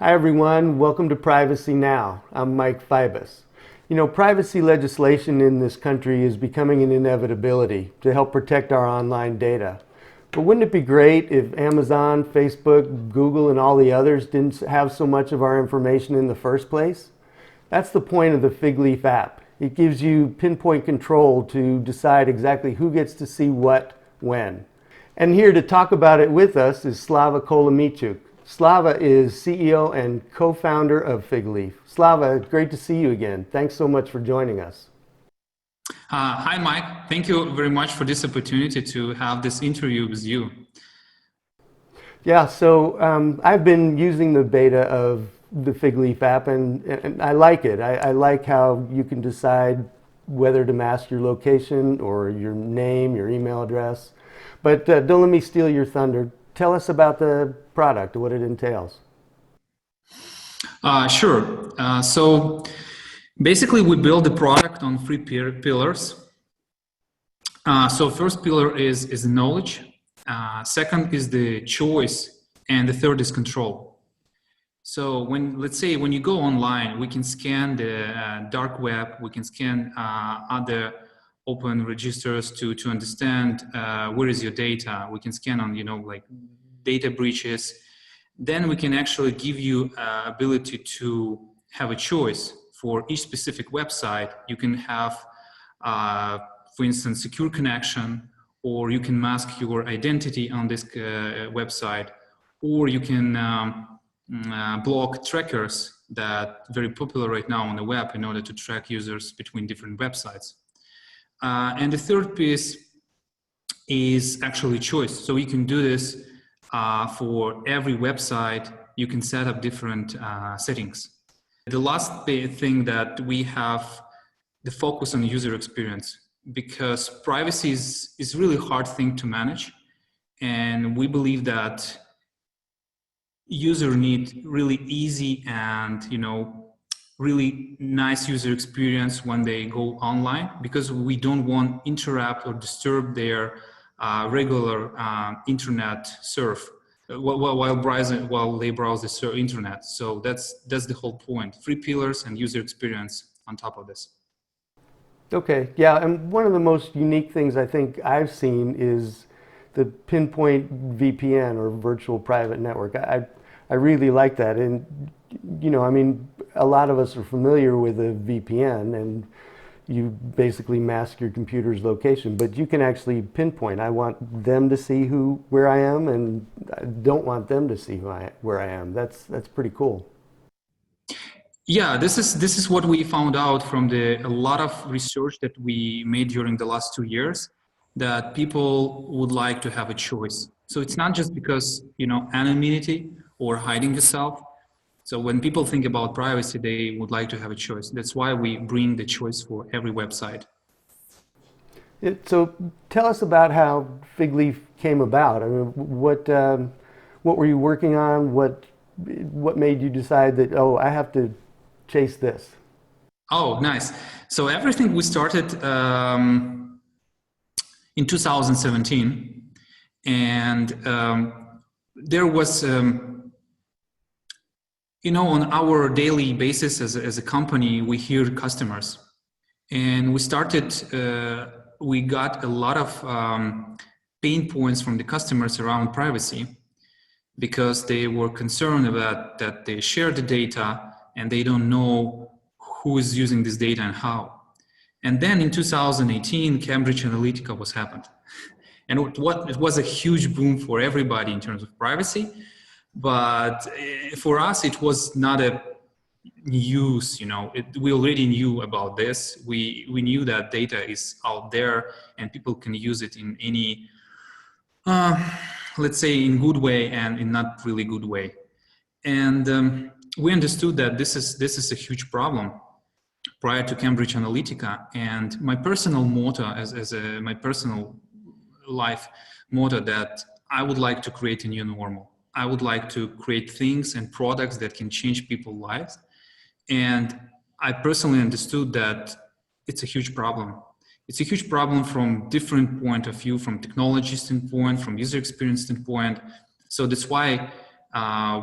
Hi everyone, welcome to Privacy Now. I'm Mike Fibus. You know, privacy legislation in this country is becoming an inevitability to help protect our online data. But wouldn't it be great if Amazon, Facebook, Google, and all the others didn't have so much of our information in the first place? That's the point of the Figleaf app. It gives you pinpoint control to decide exactly who gets to see what, when. And here to talk about it with us is Slava Kolomychuk. Slava is CEO and co-founder of Figleaf. Slava, great to see you again. Thanks so much for joining us. Hi, Mike. Thank you very much for this opportunity to have this interview with you. Yeah, so I've been using the beta of the Figleaf app and I like it. I like how you can decide whether to mask your location or your name, your email address. But don't let me steal your thunder. Tell us about the product, what it entails. Sure. So basically, we build the product on three pillars. So first pillar is knowledge. Second is the choice, and the third is control. So let's say when you go online, we can scan the dark web, we can scan other open registers to understand where is your data. We can scan on, like data breaches. Then we can actually give you ability to have a choice for each specific website. You can have, for instance, secure connection, or you can mask your identity on this website, or you can block trackers that very popular right now on the web in order to track users between different websites. And the third piece is actually choice. So you can do this for every website. You can set up different settings. The last thing that we have the focus on user experience, because privacy is really hard thing to manage. And we believe that user need really easy and really nice user experience when they go online, because we don't want interrupt or disturb their regular internet surf while they browse the internet. So that's the whole point. Three pillars and user experience on top of this. Okay, yeah, and one of the most unique things I think I've seen is the Pinpoint VPN or virtual private network. I really like that. And, I mean, a lot of us are familiar with a VPN and you basically mask your computer's location, but you can actually pinpoint. I want them to see where I am, and I don't want them to see where I am. That's pretty cool. Yeah, this is what we found out from a lot of research that we made during the last 2 years, that people would like to have a choice. So it's not just because, anonymity or hiding yourself. So when people think about privacy, they would like to have a choice. That's why we bring the choice for every website. So tell us about how Figleaf came about. I mean, what were you working on? What made you decide that, oh, I have to chase this? Oh, nice. So everything we started in 2017, and there was, on our daily basis as a company, we hear customers, and we got a lot of pain points from the customers around privacy, because they were concerned about that they share the data and they don't know who is using this data and how. And then in 2018, Cambridge Analytica was happened. And it was a huge boom for everybody in terms of privacy. But for us, it was not a news, we already knew about this. We knew that data is out there and people can use it in any, let's say, in good way and in not really good way. And we understood that this is a huge problem prior to Cambridge Analytica. And my personal motto, my personal life motto, that I would like to create a new normal. I would like to create things and products that can change people's lives. And I personally understood that it's a huge problem. It's a huge problem from different point of view, from technology standpoint, from user experience standpoint. So that's why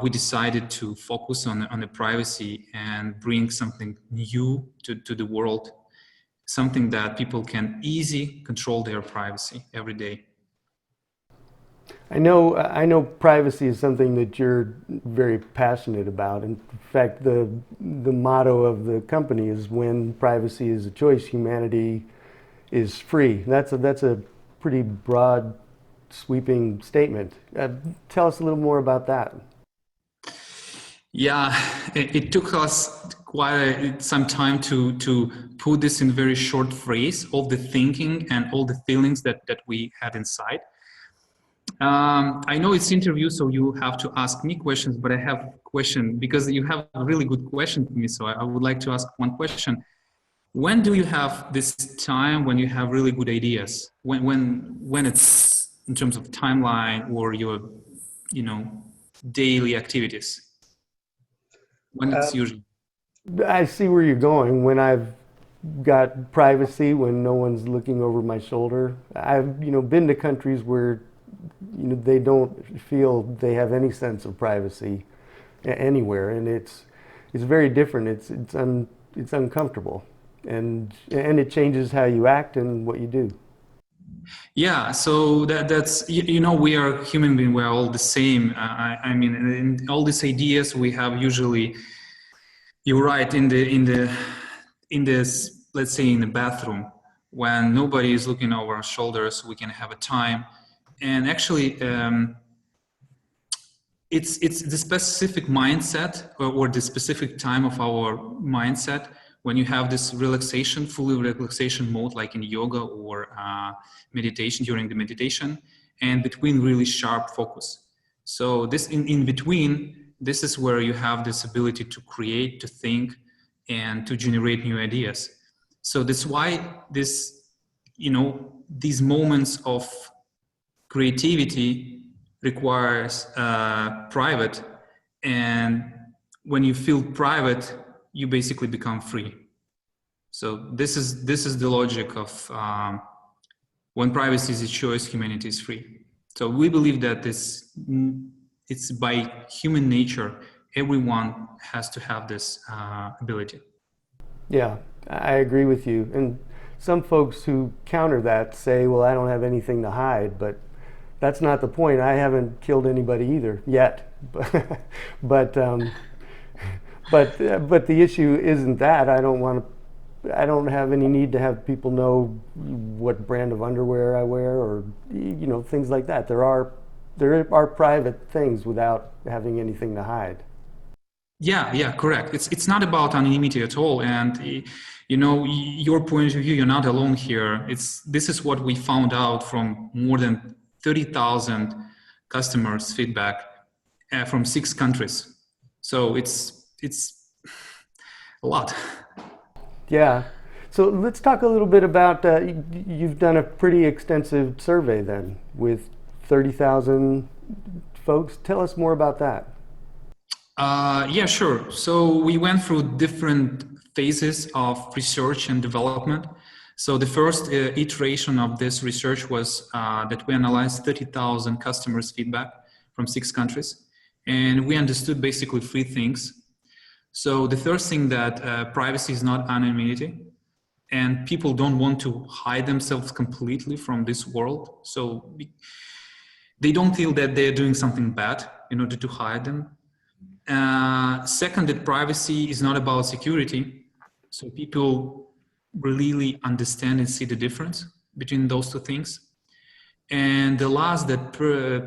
we decided to focus on the privacy and bring something new to the world, something that people can easily control their privacy every day. I know privacy is something that you're very passionate about. In fact, the motto of the company is when privacy is a choice, humanity is free. That's a pretty broad, sweeping statement. Tell us a little more about that. Yeah, it took us quite some time to put this in very short phrase, all the thinking and all the feelings that we had inside. I know it's interview, so you have to ask me questions, but I have a question because you have a really good question for me. So I would like to ask one question. When do you have this time when you have really good ideas? When it's in terms of timeline or your, daily activities? When it's usually? I see where you're going. When I've got privacy, when no one's looking over my shoulder. I've been to countries where they don't feel they have any sense of privacy anywhere, and it's very different. It's uncomfortable, and it changes how you act and what you do. Yeah, so that's we are human beings. We're all the same. I mean, in all these ideas we have usually. You're right. In this, let's say, in the bathroom, when nobody is looking over our shoulders, we can have a time, and actually, it's the specific mindset or the specific time of our mindset when you have this relaxation, fully relaxation mode, like in yoga or meditation, during the meditation, and between really sharp focus. So this in between, this is where you have this ability to create, to think, and to generate new ideas. So that's why these moments of creativity requires private, and when you feel private, you basically become free. So this is the logic of when privacy is a choice, humanity is free. So we believe that it's by human nature, everyone has to have this ability. Yeah, I agree with you. And some folks who counter that say, well, I don't have anything to hide, but that's not the point. I haven't killed anybody either yet. but but the issue isn't that. I don't have any need to have people know what brand of underwear I wear or things like that. There are private things without having anything to hide. Yeah, correct. It's not about anonymity at all, and your point of view, you're not alone here. This is what we found out from more than 30,000 customers feedback from 6 countries. So it's a lot. Yeah. So let's talk a little bit about, you've done a pretty extensive survey then with 30,000 folks. Tell us more about that. Yeah, sure. So we went through different phases of research and development. So the first iteration of this research was that we analyzed 30,000 customers' feedback from 6 countries. And we understood basically 3 things. So the first thing, that privacy is not anonymity, and people don't want to hide themselves completely from this world. So they don't feel that they're doing something bad in order to hide them. Second, that privacy is not about security. So people really understand and see the difference between those 2 things. And the last, that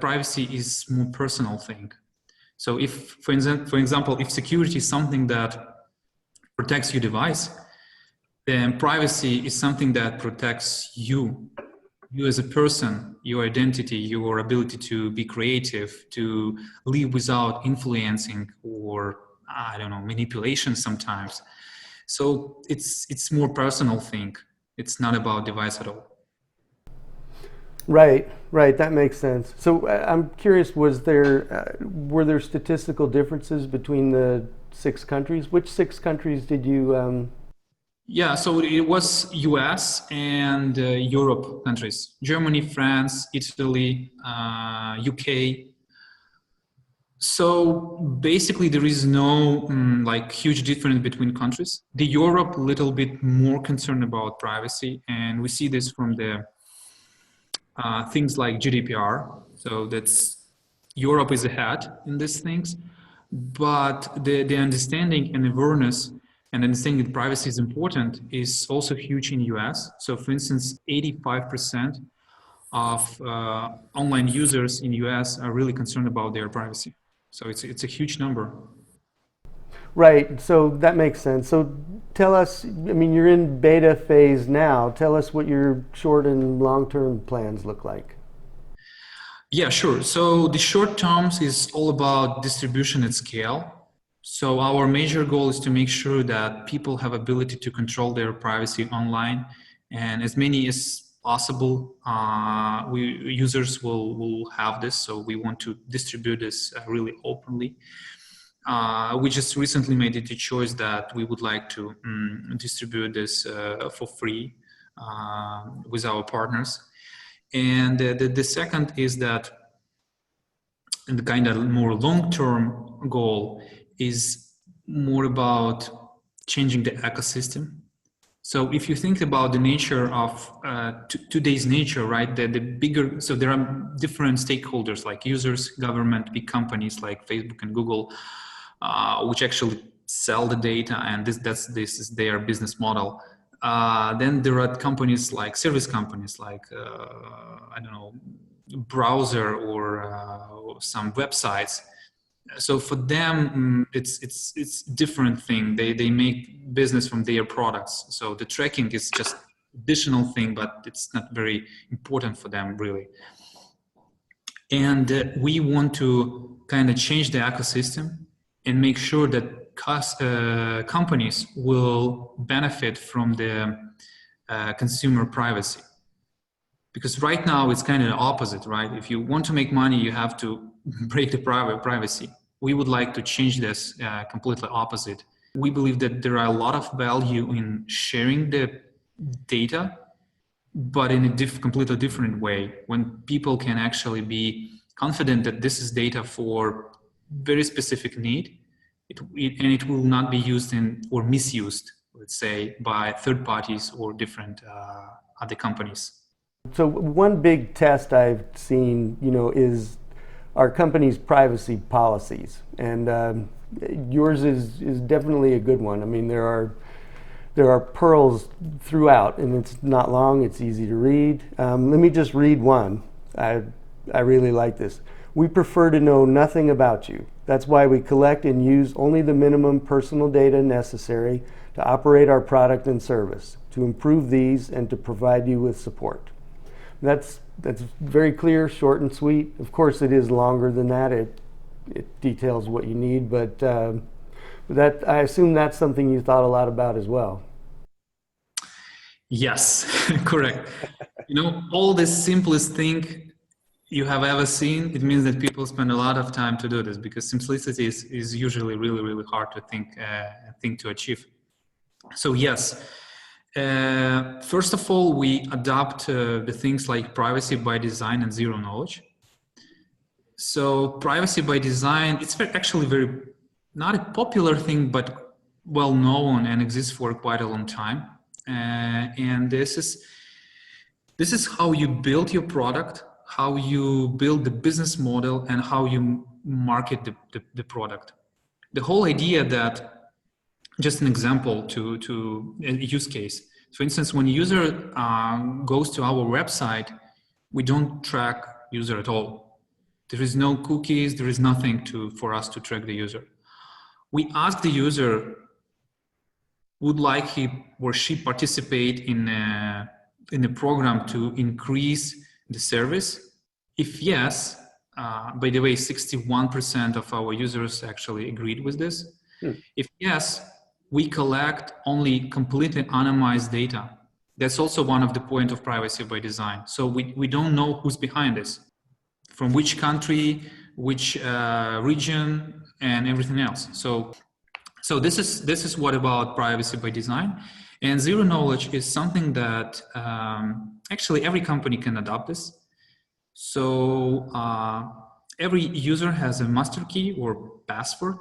privacy is more personal thing. So if, for example, if security is something that protects your device, then privacy is something that protects you as a person, your identity, your ability to be creative, to live without influencing or, I don't know, manipulation sometimes. So it's more personal thing. It's not about device at all. Right. That makes sense. So I'm curious, were there statistical differences between the 6 countries? Which 6 countries did you? Yeah, so it was US and Europe countries, Germany, France, Italy, UK. So basically, there is no like huge difference between countries. The Europe a little bit more concerned about privacy, and we see this from the things like GDPR. So that's Europe is ahead in these things, but the understanding and awareness and understanding that privacy is important is also huge in US. So for instance, 85% of online users in US are really concerned about their privacy. So it's a huge number. Right, so that makes sense. So tell us, I mean, you're in beta phase now. Tell us what your short and long-term plans look like. Yeah, sure. So the short terms is all about distribution at scale. So our major goal is to make sure that people have ability to control their privacy online, and as many as possible, users will have this. So we want to distribute this really openly. We just recently made it a choice that we would like to distribute this for free with our partners. And the second is that the kind of more long-term goal is more about changing the ecosystem. So if you think about the nature of today's nature, right, the bigger, so there are different stakeholders like users, government, big companies like Facebook and Google, which actually sell the data, and this is their business model. Then there are companies like service companies like I don't know, browser or some websites. So for them, it's different thing. They make business from their products. So the tracking is just additional thing, but it's not very important for them really. And we want to kind of change the ecosystem and make sure that companies will benefit from the consumer privacy. Because right now it's kind of the opposite, right? If you want to make money, you have to break the privacy. We would like to change this completely opposite. We believe that there are a lot of value in sharing the data, but in a completely different way, when people can actually be confident that this is data for very specific need, and it will not be used or misused, let's say, by third parties or different other companies. So one big test I've seen, is our company's privacy policies, and yours is definitely a good one. I mean, there are pearls throughout, and it's not long. It's easy to read. Let me just read one. I really like this. We prefer to know nothing about you. That's why we collect and use only the minimum personal data necessary to operate our product and service, to improve these, and to provide you with support. That's very clear, short and sweet. Of course, it is longer than that. It details what you need, but that, I assume that's something you thought a lot about as well. Yes, correct. All the simplest thing you have ever seen, it means that people spend a lot of time to do this, because simplicity is usually really, really hard to think to achieve. So yes, first of all, we adopt the things like privacy by design and zero knowledge. So privacy by design, it's actually not a popular thing, but well known and exists for quite a long time. And this is how you build your product, how you build the business model, and how you market the product. The whole idea that, just an example to a use case. For instance, when a user goes to our website, we don't track user at all. There is no cookies, there is nothing for us to track the user. We ask the user, would like he or she participate in a program to increase the service? If yes, by the way, 61% of our users actually agreed with this. If yes, we collect only completely anonymized data. That's also one of the points of privacy by design. So we don't know who's behind this, from which country, which region, and everything else. So this is what about privacy by design. And zero knowledge is something that actually every company can adopt this. So every user has a master key or password,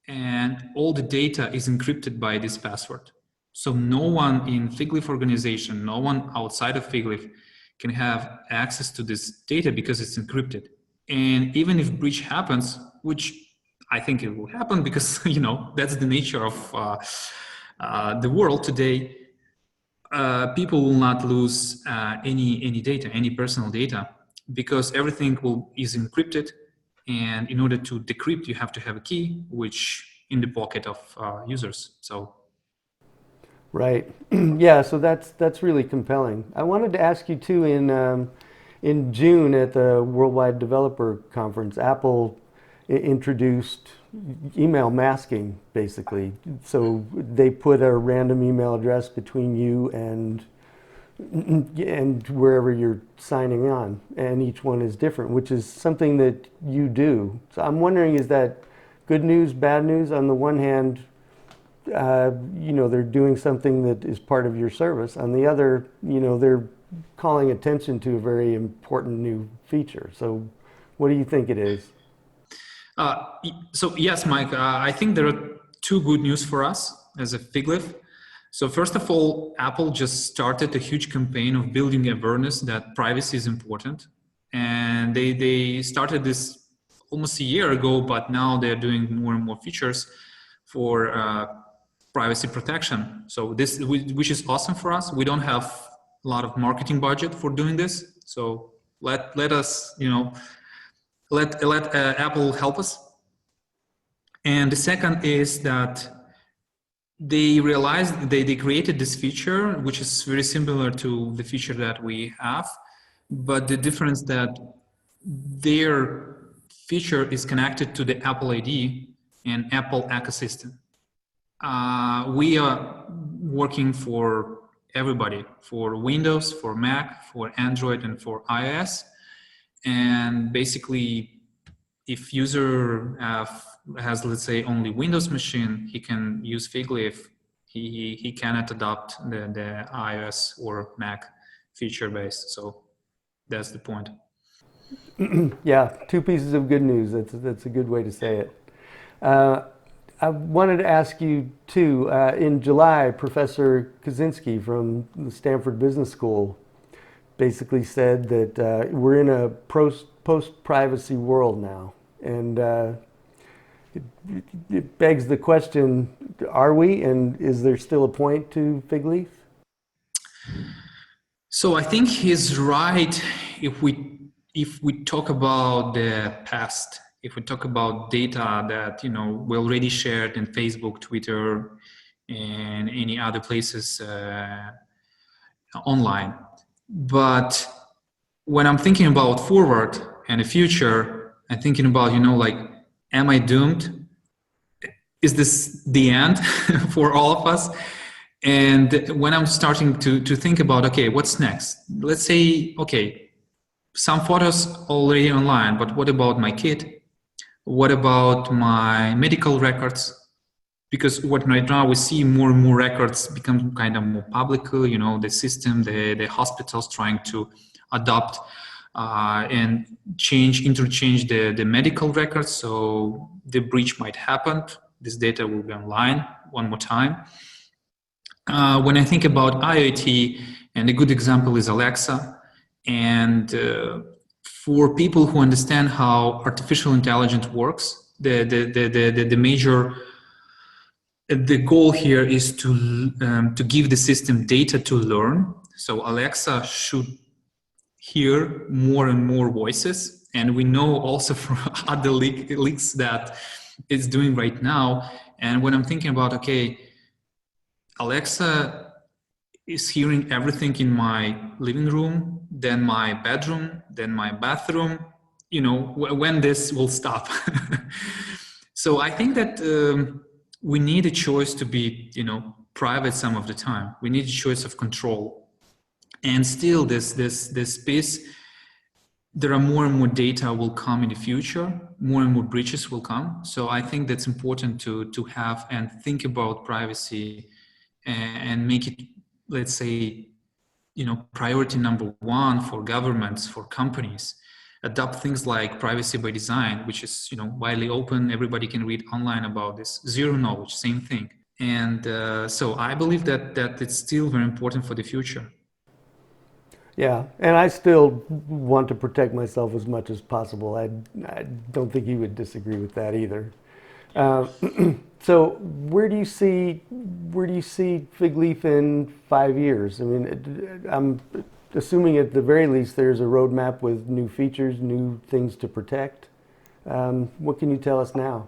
and all the data is encrypted by this password. So no one in Figleaf organization, no one outside of Figleaf can have access to this data because it's encrypted. And even if breach happens, which I think it will happen because that's the nature of the world today, people will not lose any data, any personal data, because everything is encrypted. And in order to decrypt, you have to have a key, which in the pocket of users. So. Right. Yeah, so that's really compelling. I wanted to ask you too, in June at the Worldwide Developer Conference, Apple introduced email masking, basically. So they put a random email address between you and wherever you're signing on, and each one is different, which is something that you do. So I'm wondering, is that good news, bad news? On the one hand, they're doing something that is part of your service. On the other, they're calling attention to a very important new feature. So what do you think it is? So yes, Mike, I think there are two good news for us as a Figleaf. So first of all, Apple just started a huge campaign of building awareness that privacy is important. And they started this almost a year ago, but now they're doing more and more features for privacy protection. So this, which is awesome for us. We don't have a lot of marketing budget for doing this. So let us, let Apple help us. And the second is that they realized they created this feature, which is very similar to the feature that we have, but the difference that their feature is connected to the Apple ID and Apple ecosystem. We are working for everybody, for Windows, for Mac, for Android, and for iOS. And basically, if user has, let's say, only Windows machine, he can use Figleaf. He cannot adopt the iOS or Mac feature base. So that's the point. Yeah, two pieces of good news. That's a good way to say it. I wanted to ask you too, in July, Professor Kaczynski from the Stanford Business School basically said that we're in a post-privacy world now. And it begs the question, are we? And is there still a point to Figleaf? So I think he's right if we talk about the past, if we talk about data that we already shared in Facebook, Twitter, and any other places online. But when I'm thinking about forward and the future, I'm thinking about like, am I doomed? Is this the end for all of us? And when I'm starting to think about, okay, what's next? Let's say, okay, some photos already online, but what about my kid? What about my medical records? Because what right now we see more and more records become kind of more public, the system, the hospitals trying to adopt and interchange the medical records. So the breach might happen. This data will be online one more time. When I think about IoT, and a good example is Alexa, and for people who understand how artificial intelligence works, the major the goal here is to give the system data to learn. So Alexa should hear more and more voices, and we know also from other leaks that it's doing right now. And when I'm thinking about, okay, Alexa is hearing everything in my living room, then my bedroom, then my bathroom, when this will stop. So I think that we need a choice to be, private some of the time. We need a choice of control. And still this space, there are more and more data will come in the future, more and more breaches will come. So I think that's important to have and think about privacy and make it, let's say, priority number one for governments, for companies. adopt things like privacy by design, which is widely open. Everybody can read online about this. Zero knowledge, same thing. And so I believe that it's still very important for the future. Yeah, and I still want to protect myself as much as possible. I don't think you would disagree with that either. Uh, so where do you see Figleaf in 5 years? I mean, I'm assuming at the very least there's a roadmap with new features, new things to protect. What can you tell us now?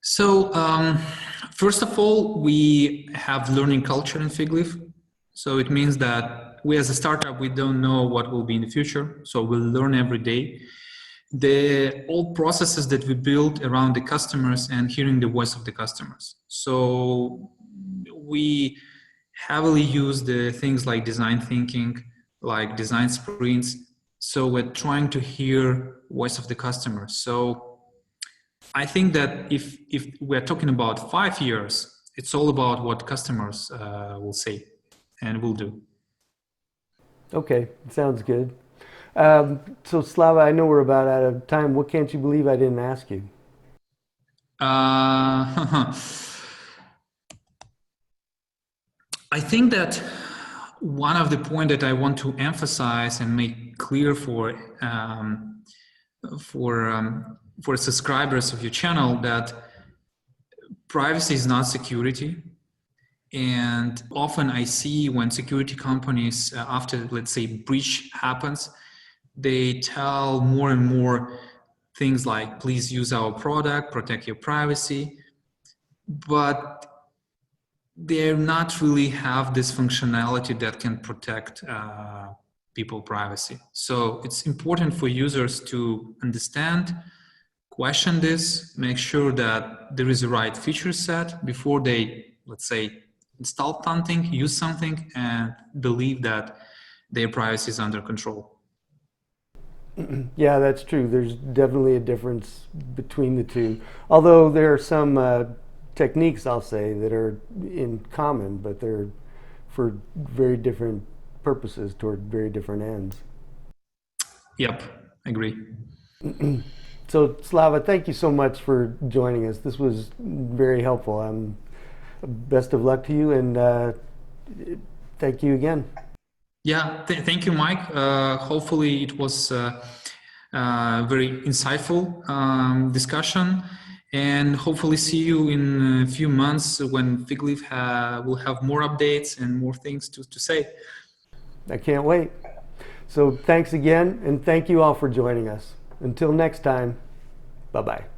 So first of all, we have learning culture in Figleaf. So it means that we as a startup, we don't know what will be in the future. So we'll learn every day. The old processes that we built around the customers and hearing the voice of the customers. So we heavily use the things like design thinking, like design sprints. So we're trying to hear voice of the customer. So I think that if we're talking about 5 years, it's all about what customers will say and will do. Okay, sounds good. So Slava, I know we're about out of time. What can't you believe I didn't ask you? Uh, I think that one of the point that I want to emphasize and make clear for subscribers of your channel that privacy is not security. And often I see when security companies, after let's say breach happens, they tell more and more things like, please use our product, protect your privacy. But they not really have this functionality that can protect people privacy. So it's important for users to understand, question this, make sure that there is a right feature set before they, let's say, install something, use something, and believe that their privacy is under control. Yeah, that's true. There's definitely a difference between the two. Although there are some techniques, I'll say, that are in common, but they're for very different purposes toward very different ends. Yep, agree. So, Slava, thank you so much for joining us. This was very helpful. Best of luck to you, and thank you again. Yeah, thank you, Mike. Hopefully it was very insightful discussion, and hopefully see you in a few months when Figleaf will have more updates and more things to say. I can't wait. So thanks again, and thank you all for joining us. Until next time, bye-bye.